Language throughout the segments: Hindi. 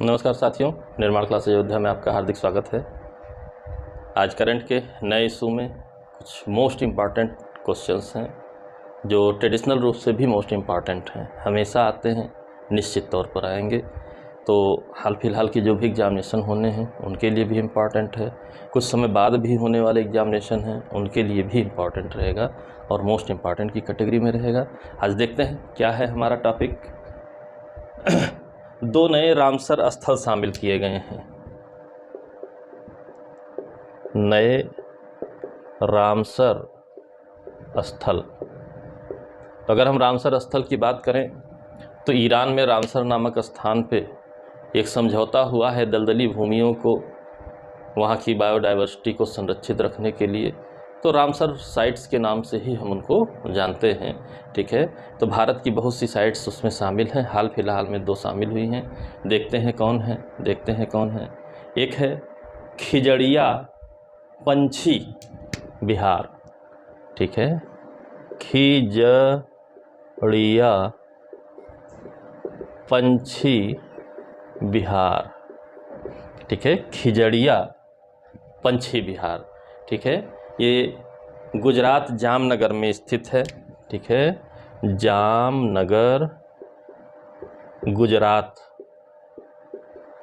नमस्कार साथियों, निर्माण क्लास अयोध्या में आपका हार्दिक स्वागत है। आज करंट के नए इशू में कुछ मोस्ट इम्पॉर्टेंट क्वेश्चंस हैं जो ट्रेडिशनल रूप से भी मोस्ट इम्पॉर्टेंट हैं, हमेशा आते हैं, निश्चित तौर पर आएंगे। तो हाल फिलहाल की जो भी एग्जामिनेशन होने हैं उनके लिए भी इम्पॉर्टेंट है, कुछ समय बाद भी होने वाले एग्जामिनेशन हैं उनके लिए भी इम्पॉर्टेंट रहेगा और मोस्ट इम्पॉर्टेंट की कैटेगरी में रहेगा। आज देखते हैं क्या है हमारा टॉपिक। 2 नए रामसर स्थल शामिल किए गए हैं। नए रामसर स्थल, तो अगर हम रामसर स्थल की बात करें तो ईरान में रामसर नामक स्थान पे एक समझौता हुआ है दलदली भूमियों को, वहाँ की बायोडाइवर्सिटी को संरक्षित रखने के लिए। तो रामसर साइट्स के नाम से ही हम उनको जानते हैं, ठीक है। तो भारत की बहुत सी साइट्स उसमें शामिल हैं, हाल फिलहाल में 2 शामिल हुई हैं। देखते हैं कौन है। एक है खिजड़िया पंछी विहार, ठीक है, खिजड़िया पंछी विहार, ठीक है, खिजड़िया पंछी विहार, ठीक है। ये गुजरात जामनगर में स्थित है, ठीक है, जामनगर गुजरात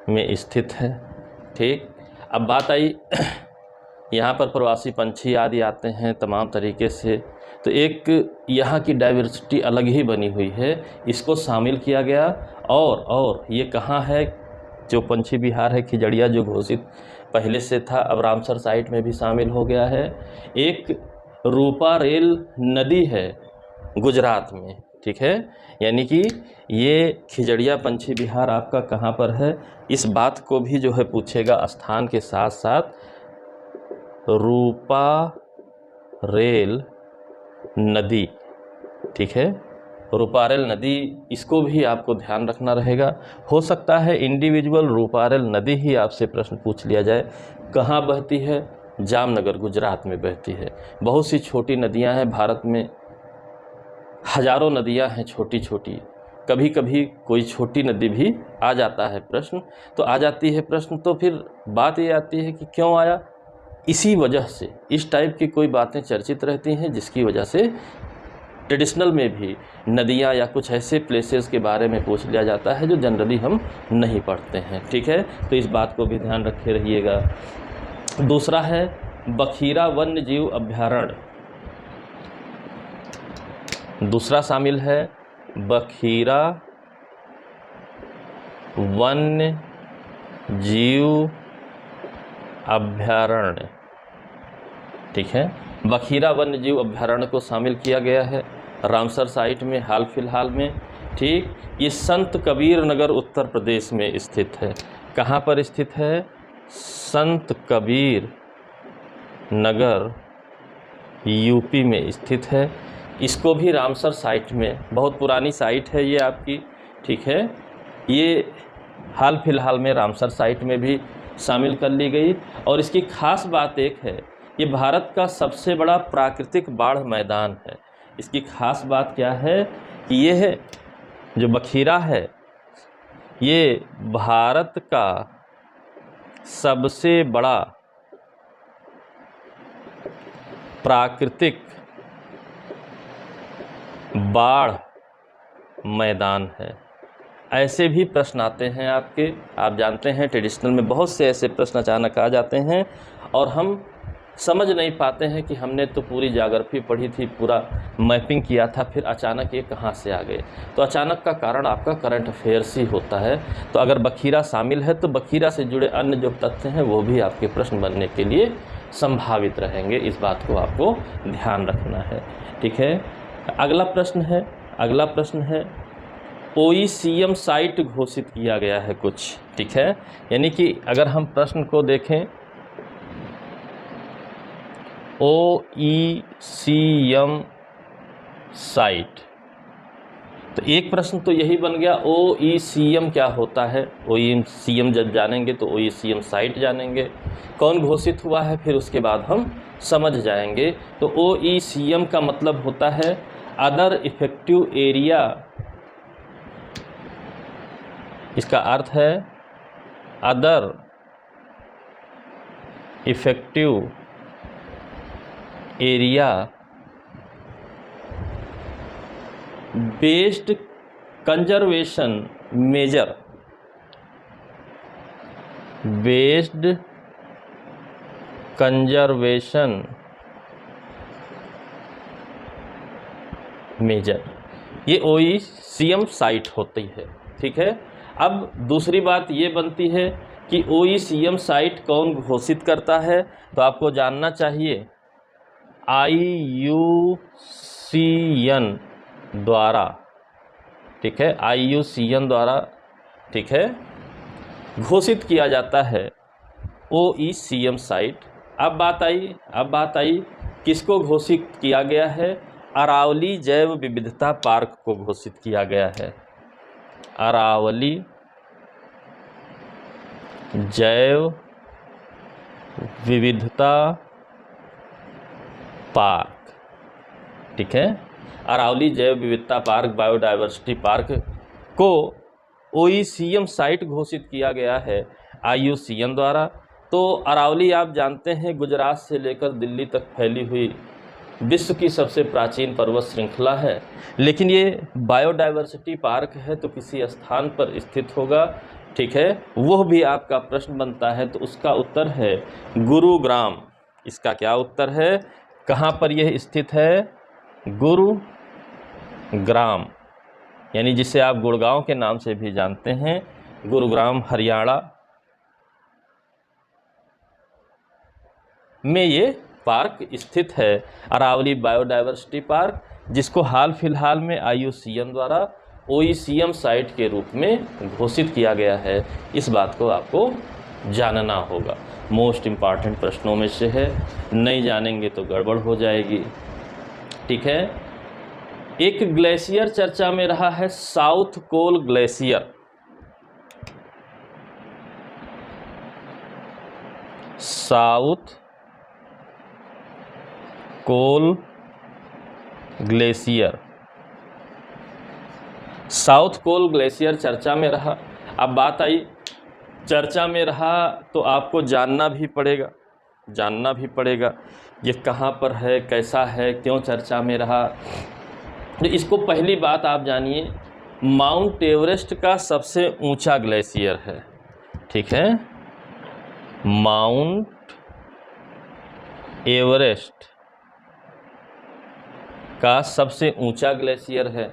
में स्थित है, ठीक। अब बात आई यहाँ पर प्रवासी पंछी आदि आते हैं तमाम तरीके से, तो एक यहाँ की डाइवर्सिटी अलग ही बनी हुई है, इसको शामिल किया गया। और ये कहाँ है, जो पंछी विहार है खिजड़िया जो घोषित पहले से था, अब रामसर साइट में भी शामिल हो गया है। एक रूपारेल नदी है गुजरात में, ठीक है, यानी कि ये खिजड़िया पंछी विहार आपका कहाँ पर है, इस बात को भी जो है पूछेगा स्थान के साथ साथ। रूपारेल नदी, ठीक है, रूपारेल नदी, इसको भी आपको ध्यान रखना रहेगा। हो सकता है इंडिविजुअल रूपारेल नदी ही आपसे प्रश्न पूछ लिया जाए। कहाँ बहती है? जामनगर गुजरात में बहती है। बहुत सी छोटी नदियां हैं भारत में, हजारों नदियां हैं छोटी छोटी, कभी कभी कोई छोटी नदी भी आ जाता है प्रश्न, तो आ जाती है प्रश्न, तो फिर बात ये आती है कि क्यों आया। इसी वजह से इस टाइप की कोई बातें चर्चित रहती हैं जिसकी वजह से ट्रेडिशनल में भी नदियाँ या कुछ ऐसे प्लेसेस के बारे में पूछ लिया जाता है जो जनरली हम नहीं पढ़ते हैं, ठीक है। तो इस बात को भी ध्यान रखे रहिएगा। दूसरा है बखीरा वन्य जीव अभ्यारण्य, दूसरा शामिल है बखीरा वन्य जीव अभ्यारण्य, ठीक है। बखीरा वन्य जीव अभ्यारण्य को शामिल किया गया है रामसर साइट में हाल फिलहाल में, ठीक। ये संत कबीर नगर उत्तर प्रदेश में स्थित है। कहाँ पर स्थित है? संत कबीर नगर यूपी में स्थित है। इसको भी रामसर साइट में, बहुत पुरानी साइट है ये आपकी, ठीक है, ये हाल फिलहाल में रामसर साइट में भी शामिल कर ली गई। और इसकी खास बात एक है, ये भारत का सबसे बड़ा प्राकृतिक बाढ़ मैदान है। इसकी खास बात क्या है कि ये है जो बखीरा है, ये भारत का सबसे बड़ा प्राकृतिक बाढ़ मैदान है। ऐसे भी प्रश्न आते हैं आपके, आप जानते हैं ट्रेडिशनल में बहुत से ऐसे प्रश्न अचानक आ जाते हैं और हम समझ नहीं पाते हैं कि हमने तो पूरी ज्योग्राफी पढ़ी थी, पूरा मैपिंग किया था, फिर अचानक ये कहाँ से आ गए। तो अचानक का कारण आपका करंट अफेयर्स ही होता है। तो अगर बखीरा शामिल है तो बखीरा से जुड़े अन्य जो तथ्य हैं वो भी आपके प्रश्न बनने के लिए संभावित रहेंगे, इस बात को आपको ध्यान रखना है, ठीक है। अगला प्रश्न है OECM साइट घोषित किया गया है कुछ, ठीक है। यानी कि अगर हम प्रश्न को देखें, OECM साइट, तो एक प्रश्न तो यही बन गया OECM क्या होता है। OECM जब जानेंगे तो OECM साइट जानेंगे, कौन घोषित हुआ है, फिर उसके बाद हम समझ जाएंगे। तो OECM का मतलब होता है अदर इफेक्टिव एरिया, इसका अर्थ है other effective area based conservation measure, based conservation measure, ये OECM साइट होती है। ठीक है, अब दूसरी बात ये बनती है कि OECM साइट कौन घोषित करता है, तो आपको जानना चाहिए IUCN द्वारा। ठीक है, IUCN द्वारा, ठीक है, घोषित किया जाता है OECM साइट। अब बात आई किसको घोषित किया गया है? अरावली जैव विविधता पार्क को घोषित किया गया है। अरावली जैव विविधता पार्क, ठीक है, अरावली जैव विविधता पार्क, बायोडायवर्सिटी पार्क को OECM साइट घोषित किया गया है IUCN द्वारा। तो अरावली आप जानते हैं गुजरात से लेकर दिल्ली तक फैली हुई विश्व की सबसे प्राचीन पर्वत श्रृंखला है, लेकिन ये बायोडायवर्सिटी पार्क है तो किसी स्थान पर स्थित होगा। ठीक है, वह भी आपका प्रश्न बनता है, तो उसका उत्तर है गुरुग्राम। इसका क्या उत्तर है? कहाँ पर यह स्थित है? गुरुग्राम, यानी जिसे आप गुड़गांव के नाम से भी जानते हैं, गुरुग्राम हरियाणा में ये पार्क स्थित है, अरावली बायोडायवर्सिटी पार्क, जिसको हाल फिलहाल में IUCN द्वारा OECM साइट के रूप में घोषित किया गया है। इस बात को आपको जानना होगा, मोस्ट इम्पॉर्टेंट प्रश्नों में से है, नहीं जानेंगे तो गड़बड़ हो जाएगी। ठीक है, एक ग्लेशियर चर्चा में रहा है, South Col glacier. South Col glacier, South Col glacier चर्चा में रहा। अब बात आई चर्चा में रहा तो आपको जानना भी पड़ेगा ये कहाँ पर है, कैसा है, क्यों चर्चा में रहा। तो इसको पहली बात आप जानिए, माउंट एवरेस्ट का सबसे ऊंचा ग्लेशियर है। ठीक है, माउंट एवरेस्ट का सबसे ऊंचा ग्लेशियर है।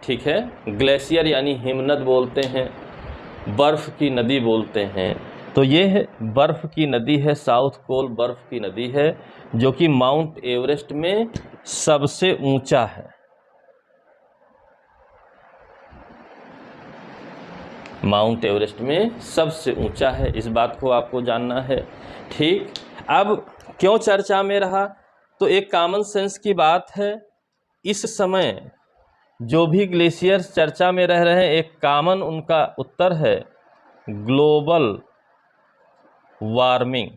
ठीक है, ग्लेशियर यानी हिमनद बोलते हैं, बर्फ़ की नदी बोलते हैं, तो ये है बर्फ़ की नदी है, साउथ कोल बर्फ़ की नदी है, जो कि माउंट एवरेस्ट में सबसे ऊंचा है। माउंट एवरेस्ट में सबसे ऊंचा है, इस बात को आपको जानना है। ठीक, अब क्यों चर्चा में रहा, तो एक कॉमन सेंस की बात है, इस समय जो भी ग्लेशियर चर्चा में रह रहे हैं, एक कॉमन उनका उत्तर है ग्लोबल वार्मिंग।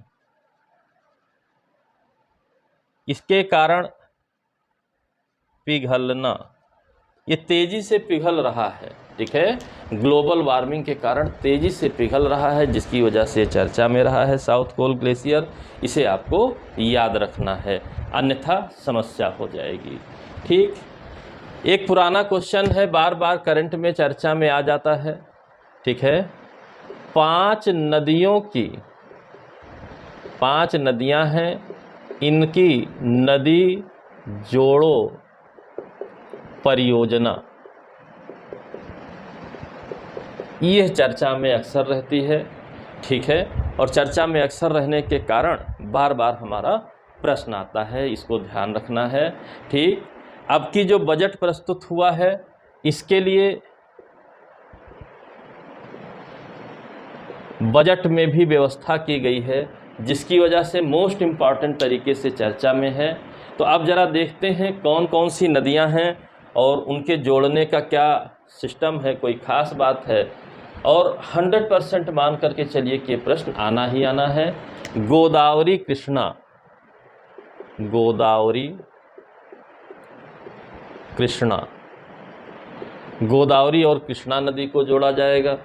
इसके कारण पिघलना, ये तेजी से पिघल रहा है। ठीक है, ग्लोबल वार्मिंग के कारण तेजी से पिघल रहा है, जिसकी वजह से चर्चा में रहा है साउथ कोल ग्लेशियर। इसे आपको याद रखना है, अन्यथा समस्या हो जाएगी। ठीक, एक पुराना क्वेश्चन है, बार बार करंट में चर्चा में आ जाता है। ठीक है, 5 नदियां हैं, इनकी नदी जोड़ो परियोजना, यह चर्चा में अक्सर रहती है। ठीक है, और चर्चा में अक्सर रहने के कारण बार बार हमारा प्रश्न आता है, इसको ध्यान रखना है। ठीक, अब की जो बजट प्रस्तुत हुआ है, इसके लिए बजट में भी व्यवस्था की गई है, जिसकी वजह से मोस्ट इम्पॉर्टेंट तरीके से चर्चा में है। तो अब ज़रा देखते हैं कौन कौन सी नदियां हैं और उनके जोड़ने का क्या सिस्टम है, कोई ख़ास बात है, और 100% मान करके चलिए कि प्रश्न आना ही आना है। गोदावरी कृष्णा, गोदावरी कृष्णा, गोदावरी और कृष्णा नदी को जोड़ा जाएगा।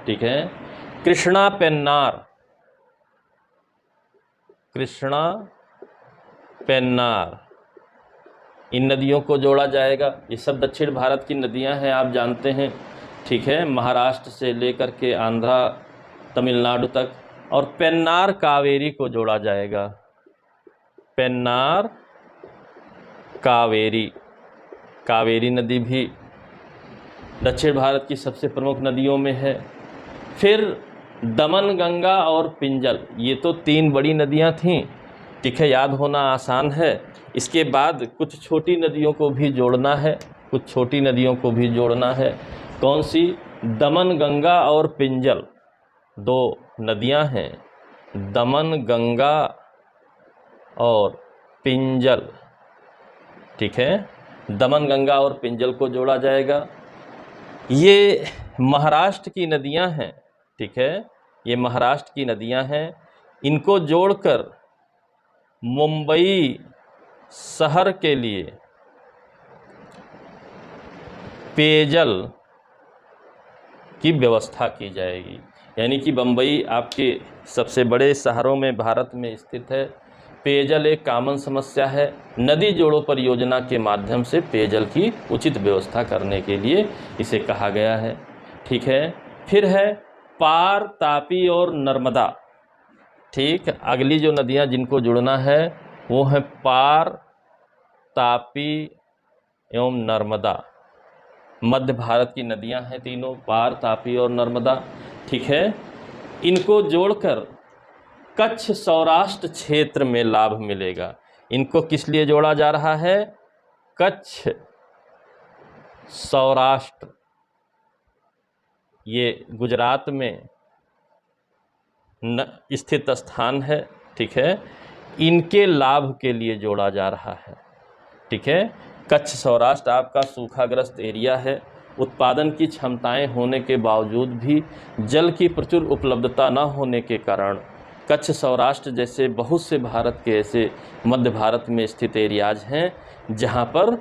ठीक है, कृष्णा पेन्नार, कृष्णा पेन्नार, इन नदियों को जोड़ा जाएगा। ये सब दक्षिण भारत की नदियां हैं, आप जानते हैं, ठीक है, महाराष्ट्र से लेकर के आंध्रा तमिलनाडु तक। और पेन्नार कावेरी को जोड़ा जाएगा, पेन्नार कावेरी, कावेरी नदी भी दक्षिण भारत की सबसे प्रमुख नदियों में है। फिर दमन गंगा और पिंजल, ये तो 3 बड़ी नदियां थीं, ठीक है, याद होना आसान है। इसके बाद कुछ छोटी नदियों को भी जोड़ना है, कुछ छोटी नदियों को भी जोड़ना है। कौन सी? दमन गंगा और पिंजल, 2 नदियां हैं, दमन गंगा और पिंजल, ठीक है, दमन गंगा और पिंजल को जोड़ा जाएगा। ये महाराष्ट्र की नदियां हैं, ठीक है, ये महाराष्ट्र की नदियां हैं। इनको जोड़कर मुंबई शहर के लिए पेयजल की व्यवस्था की जाएगी। यानी कि बम्बई आपके सबसे बड़े शहरों में भारत में स्थित है। पेयजल एक कॉमन समस्या है। नदी जोड़ो परियोजना के माध्यम से पेयजल की उचित व्यवस्था करने के लिए इसे कहा गया है, ठीक है। फिर है पार, तापी और नर्मदा, ठीक। अगली जो नदियां जिनको जुड़ना है वो है पार, तापी एवं नर्मदा। मध्य भारत की नदियां हैं तीनों, पार, तापी और नर्मदा, ठीक है। इनको जोड़कर कच्छ सौराष्ट्र क्षेत्र में लाभ मिलेगा। इनको किस लिए जोड़ा जा रहा है? कच्छ सौराष्ट्र, ये गुजरात में स्थित स्थान है, ठीक है, इनके लाभ के लिए जोड़ा जा रहा है, ठीक है। कच्छ सौराष्ट्र आपका सूखाग्रस्त एरिया है। उत्पादन की क्षमताएं होने के बावजूद भी जल की प्रचुर उपलब्धता न होने के कारण कच्छ सौराष्ट्र जैसे बहुत से भारत के ऐसे मध्य भारत में स्थित एरियाज हैं जहां पर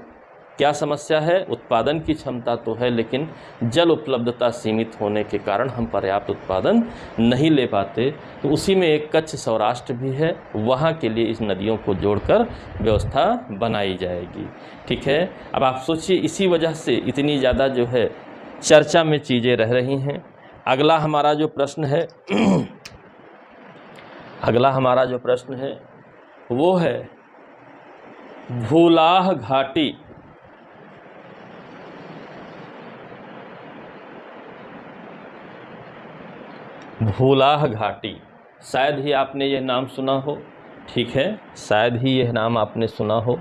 क्या समस्या है? उत्पादन की क्षमता तो है लेकिन जल उपलब्धता सीमित होने के कारण हम पर्याप्त उत्पादन नहीं ले पाते। तो उसी में एक कच्छ सौराष्ट्र भी है, वहाँ के लिए इस नदियों को जोड़कर व्यवस्था बनाई जाएगी, ठीक है। अब आप सोचिए, इसी वजह से इतनी ज़्यादा जो है चर्चा में चीज़ें रह रही हैं। अगला हमारा जो प्रश्न है अगला हमारा जो प्रश्न है वो है भूलाह घाटी, भूलाह घाटी, शायद ही आपने यह नाम सुना हो, ठीक है, शायद ही यह नाम आपने सुना हो।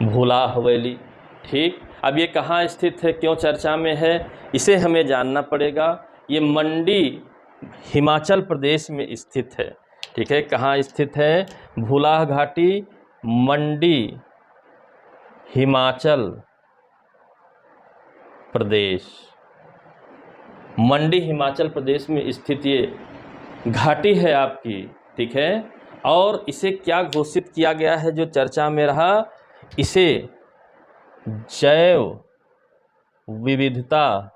भूला हवेली, ठीक। अब ये कहाँ स्थित है, क्यों चर्चा में है, इसे हमें जानना पड़ेगा। ये मंडी हिमाचल प्रदेश में स्थित है, ठीक है। कहाँ स्थित है? भूलाह घाटी मंडी हिमाचल प्रदेश, मंडी हिमाचल प्रदेश में स्थित ये घाटी है आपकी, ठीक है। और इसे क्या घोषित किया गया है जो चर्चा में रहा? इसे जैव विविधता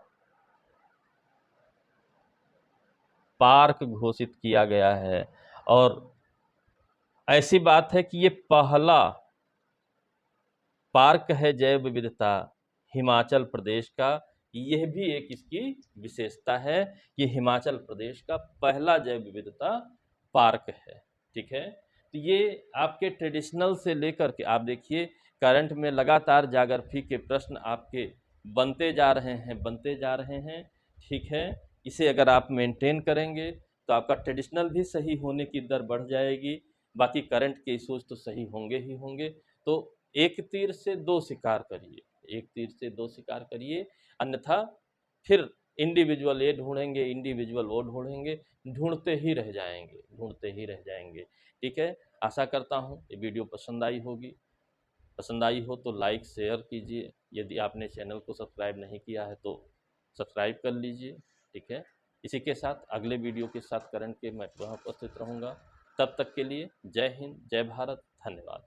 पार्क घोषित किया गया है। और ऐसी बात है कि ये पहला पार्क है जैव विविधता हिमाचल प्रदेश का। यह भी एक इसकी विशेषता है कि हिमाचल प्रदेश का पहला जैव विविधता पार्क है, ठीक है। तो ये आपके ट्रेडिशनल से लेकर के आप देखिए करंट में लगातार ज्योग्राफी के प्रश्न आपके बनते जा रहे हैं, ठीक है। इसे अगर आप मेंटेन करेंगे तो आपका ट्रेडिशनल भी सही होने की दर बढ़ जाएगी, बाकी करंट के इश्यूज तो सही होंगे ही होंगे। तो एक तीर से दो शिकार करिए, एक तीर से दो शिकार करिए, अन्यथा फिर इंडिविजुअल ये ढूंढेंगे, इंडिविजुअल वो ढूंढेंगे, ढूंढते ही रह जाएंगे, ठीक है। आशा करता हूँ ये वीडियो पसंद आई हो तो लाइक शेयर कीजिए। यदि आपने चैनल को सब्सक्राइब नहीं किया है तो सब्सक्राइब कर लीजिए, ठीक है। इसी के साथ अगले वीडियो के साथ करंट के मैं वहाँ उपस्थित रहूँगा। तब तक के लिए जय हिंद, जय भारत, धन्यवाद।